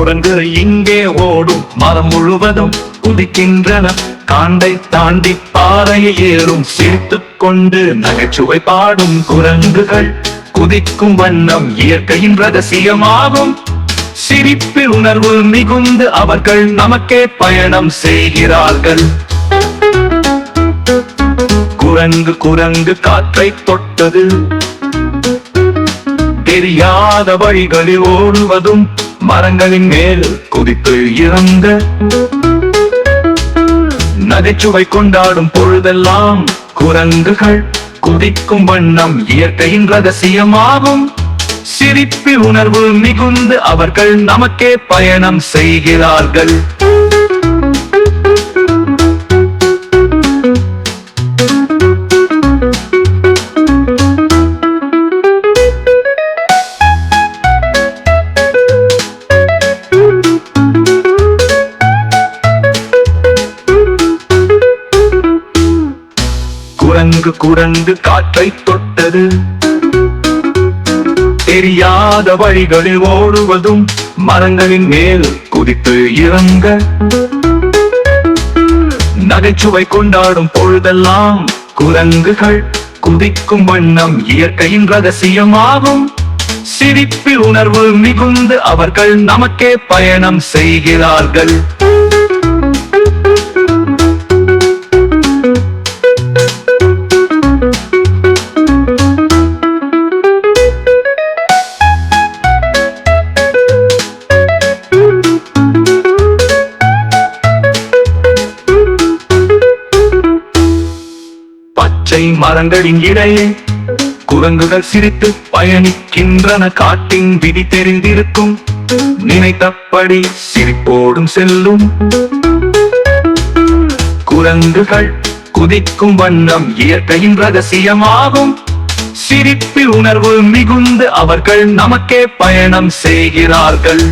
குரங்கு இங்கே ஓடும், மரம் முழுவதும் குதிக்கின்றன. காண்டை தாண்டி பாறையை ஏறும், சிரித்துக் கொண்டு நகைச்சுவை பாடும் குரங்குகள். குதிக்கும் வண்ணம் இயற்கையின் ரகசியமாகும். சிரிப்பில் உணர்வு மிகுந்து அவர்கள் நமக்கே பயணம் செய்கிறார்கள். குரங்கு குரங்கு காற்றை தொட்டது, தெரியாத வழிகளில் ஓடுவதும், மரங்களின் மேல் குதித்து இறங்க நகைச்சுவை கொண்டாடும் பொழுதெல்லாம் குரங்குகள். குதிக்கும் வண்ணம் இயற்கையின் ரகசியமாகும். சிரிப்பில் உணர்வு மிகுந்து அவர்கள் நமக்கே பயணம் செய்கிறார்கள். குரங்கு குரங்கு காற்றை தொட்டது, தெரியாத வழிகளில் ஓடுவதும், மரங்களின் மேல் குதித்து இறங்க நகைச்சுவை கொண்டாடும் பொழுதெல்லாம் குரங்குகள். குதிக்கும் வண்ணம் இயற்கையின் ரகசியமாகும். சிரிப்பில் உணர்வு மிகுந்து அவர்கள் நமக்கே பயணம் செய்கிறார்கள். பச்சை மரங்களின் இடையே குரங்குகள் சிரித்து பயணிக்கின்றன. காட்டின் விதி தெரிந்திருக்கும், நினைத்தபடி சிரிப்போடும் செல்லும் குரங்குகள். குதிக்கும் வண்ணம் இயற்கையின் ரகசியமாகும். சிரிப்பில் உணர்வு மிகுந்து அவர்கள் நமக்கே பயணம் செய்கிறார்கள்.